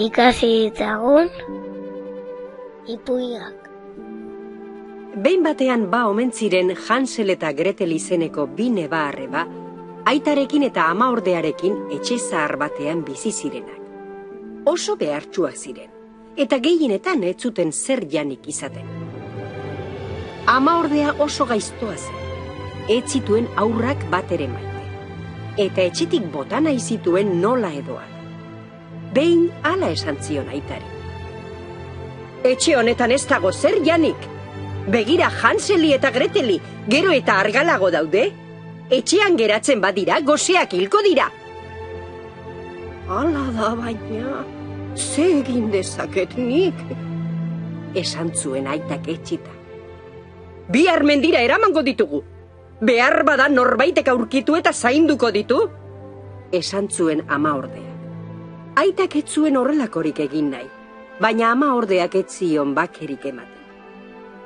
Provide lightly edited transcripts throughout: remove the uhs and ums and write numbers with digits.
ikasi ditzagun ipuiak. Behin batean omen ziren Hansel eta Gretel izeneko bi neba-arreba, aitarekin eta amaordearekin etxe zahar batean bizi zirenak. Oso behartsuak ziren, eta gehienetan ez zuten zer janik izaten. Amaordea oso gaiztoa zen, ez zituen aurrak bat ere maite, eta etxetik bota nahi zituen nola edoak. Behin hala esan zion aitari. Etxe honetan ez dago zer janik. Begira Hanseli eta Greteli, gero eta argalago daude. Etxean geratzen badira, goseak hilko dira. Hala da baina, ze egin dezaket nik? Esan zuen aitak etxita. Bihar mendira eramango ditugu. Behar bada norbaitek aurkitu eta zainduko ditu? Esan zuen amaordeak. Aitak ez zuen horrelakorik egin nahi, baina amaordeak ez zion bakerik ematen.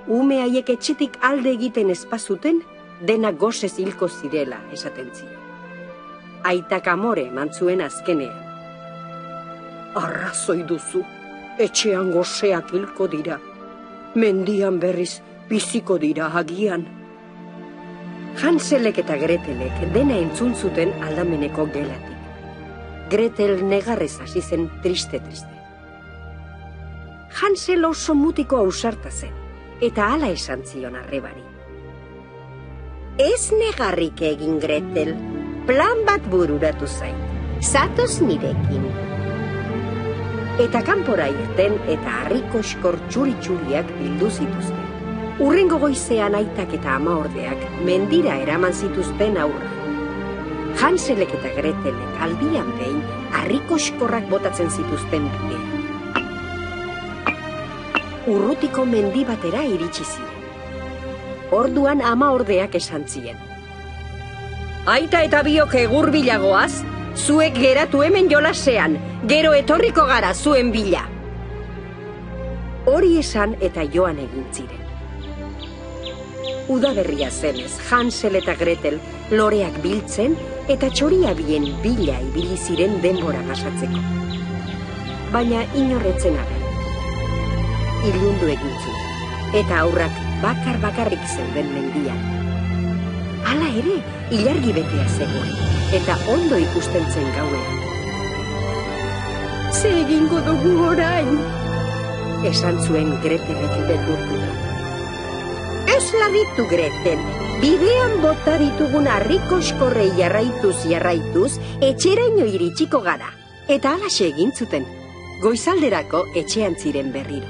Ume haiek etxetik alde egiten espazuten, dena gozez hilko zirela esaten zion. Aitak amore eman zuen azkenean. Arrazoi duzu, etxean goseak hilko dira. Mendian berriz biziko dira agian. Hanselek eta Gretelek dena entzun zuten aldameneko gelatik. Gretel negarrez hasi zen triste-triste. Hansel oso mutiko ausarta zen, eta hala esan zion arrebari. Ez negarrik egin, Gretel, plan bat bururatu zait, zatoz nirekin. Eta kanpora irten eta harrikoskor txuri-txuriak bildu zituzten. Hurrengo goizean aitak eta amaordeak mendira eraman zituzten aurra. Hanselek eta Gretelek aldian behin harrikoskorrak botatzen zituzten bidean. Urrutiko mendi batera iritsi ziren. Orduan amaordeak esan zien. Aita eta biok egur bilagoaz, zuek geratu hemen jolasean, gero etorriko gara zuen bila. Hori esan eta joan egin ziren. Udaberria zenez, Hansel eta Gretel loreak biltzen eta txoria bien bila ibili ziren denbora pasatzeko. Baina inorretzen agen. Ilundu egin zuen, eta aurrak bakar-bakarrik zeuden mendian. Hala ere, ilargi betea zegoen, eta ondo ikusten zen gauean. Ze egingo dugu orain? Esan zuen Gretelek beldurtuta. Ez larritu, Gretel, bidean bota ditugun harrikoskorrei jarraituz, etxeraino iritsiko gara. Eta halaxe egin zuten, goizalderako etxean ziren berriro.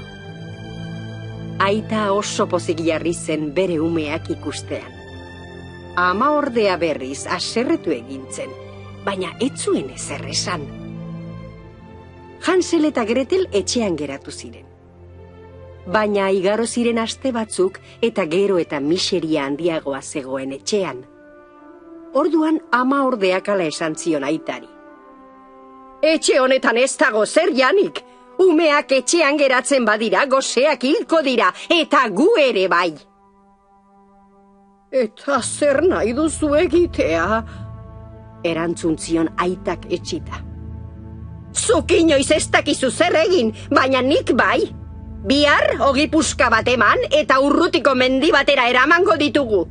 Aita oso pozik jarri zen bere umeak ikustean. Amaordea berriz haserretu egin zen, baina ez zuen ezer esan. Hansel eta Gretel etxean geratu ziren. Baina igaro ziren aste batzuk eta gero eta miseria handiagoa zegoen etxean. Orduan amaordeak hala esan zion aitari. Etxe honetan ez dago zer janik. Umeak etxean geratzen badira, goseak hilko dira, eta gu ere bai. Eta zer nahi duzu egitea? Erantzun zion aitak etxita. Zuk inoiz ez dakizu zer egin, baina nik bai. Bihar ogi puska bat eman eta urrutiko mendi batera eramango ditugu.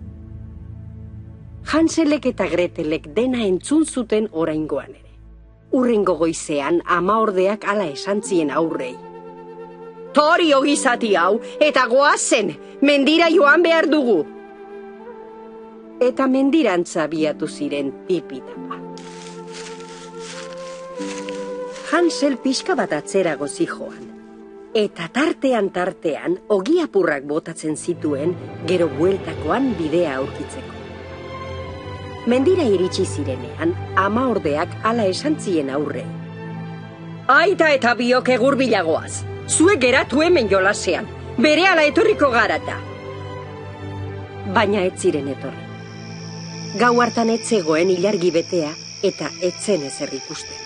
Hanselek eta Gretelek dena entzun zuten oraingoan ere. Hurrengo goizean amaordeak hala esan zien aurrei. Tori ogi zati hau eta goazen, mendira joan behar dugu. Eta mendirantza abiatu ziren tipitapa. Hansel pixka bat atzerago zijoan. Eta tartean ogi apurrak botatzen zituen gero bueltakoan bidea aurkitzeko. Mendira iritsi zirenean, amaordeak hala esan zien aurrei. Aita eta biok egur bilagoaz, zuek geratu hemen jolasean, berehala etorriko garata. Baina ez ziren etorri. Gau hartan ez zegoen ilargi betea eta ez zen ezer ikusten.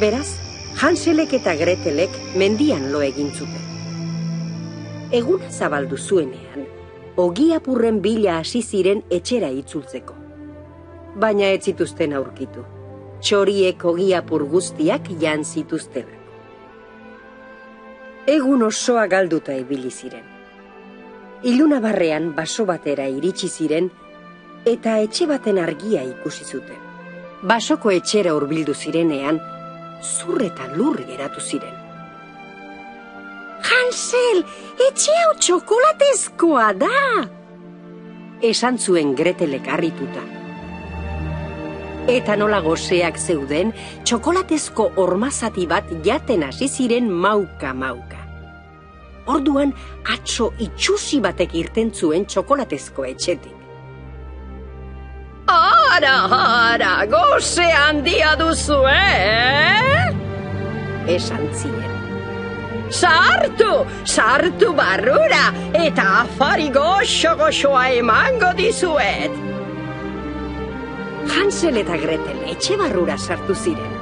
Beraz, Hanselek eta Gretelek mendian lo egin zuten. Eguna zabaldu zuenean, ogi apurren bila hasi ziren etxera itzultzeko. Baina ez zituzten aurkitu. txoriek ogiapur guztiak jan zituztelako. Egun osoa galduta ibili ziren. Ilunabarrean baso batera iritsi ziren eta etxe baten argia ikusi zuten. Basoko etxera hurbildu zirenean, zur eta lur geratu ziren. Hansel, etxe hau txokolatezkoa da! Esan zuen Gretelek harrituta. Eta nola goseak zeuden, txokolatezko ormazati bat jaten hasi ziren mauka-mauka. Orduan, atso itxusi batek irten zuen txokolatezko etxetik. Ara, goze handia duzu, Esan zien. Sartu barrura, eta afari goxo-goxoa emango dizuet. Hansel eta Gretel etxe barrura sartu ziren.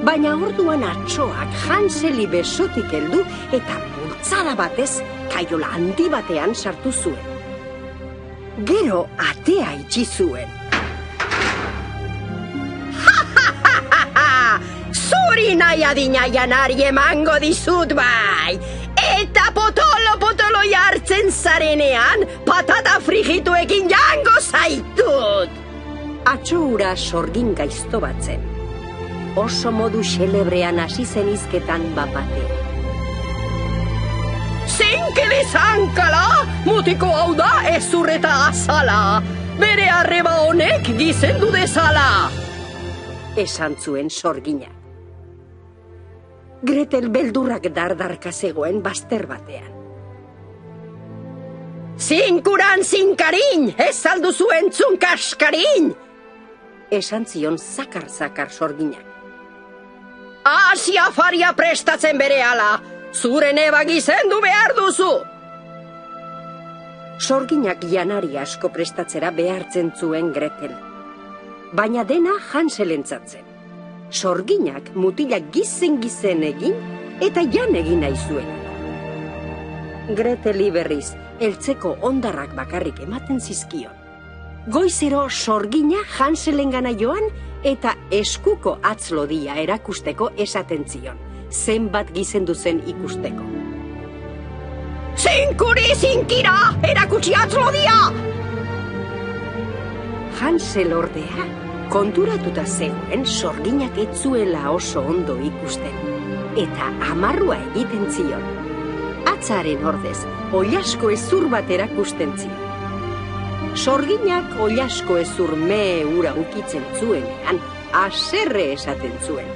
Baina orduan atsoak Hanseli besotik heldu eta bultzada batez kaiola handi batean sartu zuen. Gero atea itxi zuen. Zuri nahi adina janari emango dizut bai! Eta potolo jartzen zarenean, patata frigituekin jango zaitut! Atso hura sorgin gaizto bat zen. Oso modu xelebrean hasi zen hizketan bapate. Zinkili zankala, mutiko hau da ezur eta azala. Bere arreba honek gizendu dezala. Esan zuen sorgina. Gretel beldurrak dardarka zegoen bazter batean. Zinkuran zinkarin, ez alduzu entzun kaskarin! Esan zion zakar-zakar sorginak. Asia faria prestatzen berehala, zure neba gizendu behar duzu! Sorginak janari asko prestatzera behartzen zuen Gretel. Baina dena Hanselentzat zen. Sorginak mutilak gizen egin eta jan egin nahi zuen. Greteli berriz, heltzeko ondarrak bakarrik ematen zizkion. Goizero sorgina Hanselengana joan eta eskuko atzlodia erakusteko esaten zion, zenbat gizendu zen ikusteko. Zinkuri zinkira, erakutsi atzlodia! Hansel ordea, konturatuta zegoen sorginak ez zuela oso ondo ikusten, eta amarrua egiten zion. Atzaren ordez, oilasko ezur bat erakusten zion. Sorginak oilasko ezur ura ukitzen zuenean, haserre esaten zuen.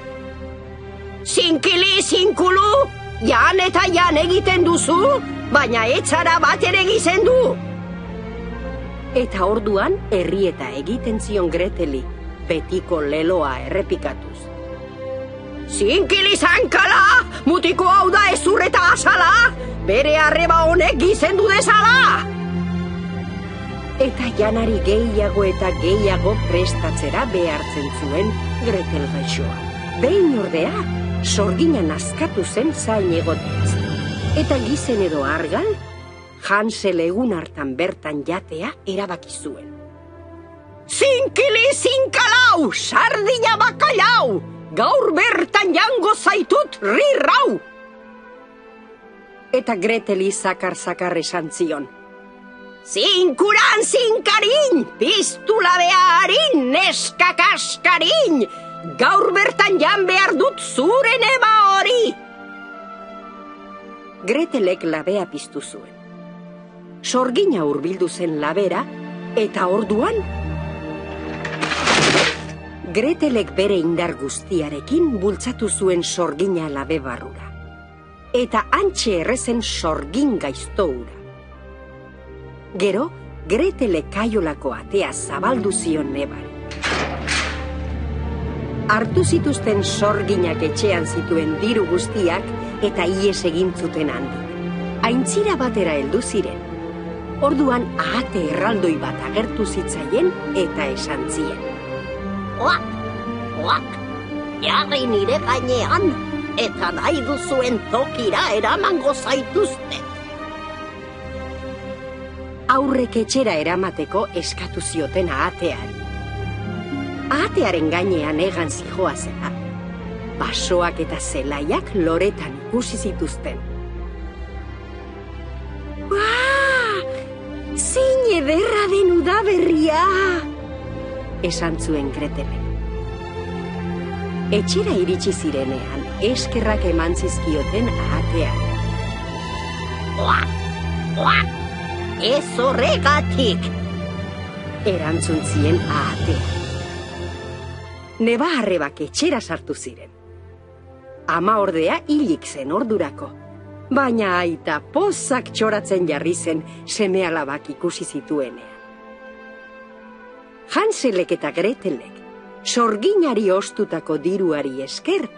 Zinkili, zinkulu, jan eta jan egiten duzu, baina etzara bat ere gizendu. Eta orduan, herrieta egiten zion Greteli, betiko leloa errepikatuz. Zinkili zankala, mutiko hau da ezur eta azala, bere arreba honek gizendu dezala! Eta janari gehiago eta gehiago prestatzera behartzen zuen Gretel gaixoa. Behin ordea, sorgina nazkatu zen zain egotez. Eta gizen edo argal, Hansel egun hartan bertan jatea erabaki zuen. Zinkili zinkalau, sardina bakalau, gaur bertan jango zaitut rirrau! Eta Greteli zakar-zakar esan zion. Zinkuran zinkarin, piztula beharin, neskak askarin, gaur bertan jan behar dut zure neba hori! Gretelek labea piztu zuen. Sorgina hurbildu zen labera, eta orduan Gretelek bere indar guztiarekin bultzatu zuen sorgina labe barrura. Eta hantxe errezen sorgin gaizto hura. Gero, Gretelek kaiolako atea zabaldu zion nebari. Hartu zituzten sorginak etxean zituen diru guztiak eta ies egin zuten handik. Aintzira batera heldu ziren. Orduan ahate erraldoi bat agertu zitzaien eta esan zien. Oak, jarri nire gainean, eta nahi duzuen tokira eramango zaituzte. Aurrek etxera eramateko eskatu zioten ahateari. ahatearen gainean egan zijoa zela. Basoak eta zelaiak loretan ikusi zituzten. Zein ederra den udaberria! Esan zuen Gretelek. Etxera iritsi zirenean, eskerrak eman zizkioten ahatean. Ez horregatik! Erantzun zien ahatean. Neba arrebak etxera sartu ziren. Ama ordea hilik zen ordurako. Baina aita pozak txoratzen jarri zen seme-alabak ikusi zituenean. Hanselek eta Gretelek, sorginari ostutako diruari esker,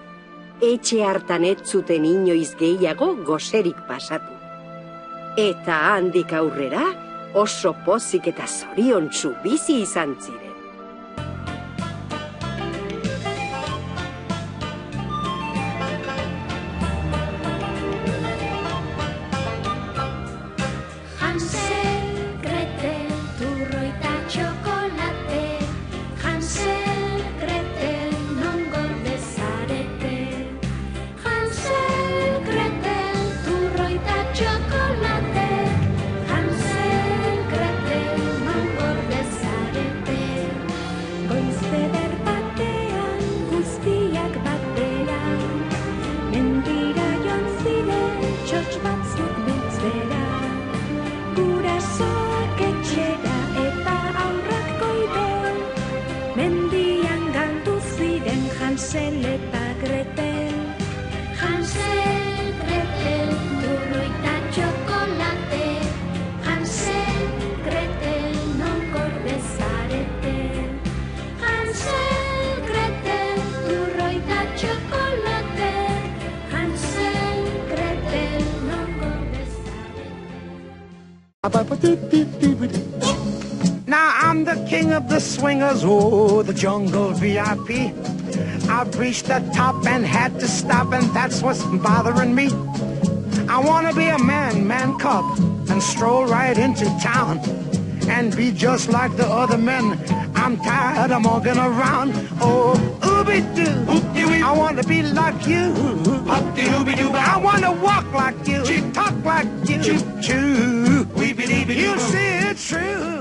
etxe hartan ez zuten inoiz gehiago goserik pasatu. Eta handik aurrera, oso pozik eta zoriontsu bizi izan ziren. Hansel eta Gretel, Hansel, Gretel, turroita txokolate. Hansel, Gretel, non gorde zarete. Hansel, Gretel, turroita txokolate. Hansel, Gretel, non gorde zarete. Now I'm the king of the swingers, oh, the jungle VIP. I've reached the top and had to stop, and that's what's bothering me. I wanna be a man cub, and stroll right into town, and be just like the other men. I'm tired of walking around. Oh, ooby-doo, I wanna be like you. I wanna walk like you, talk like you. Choo-choo, you see it's true.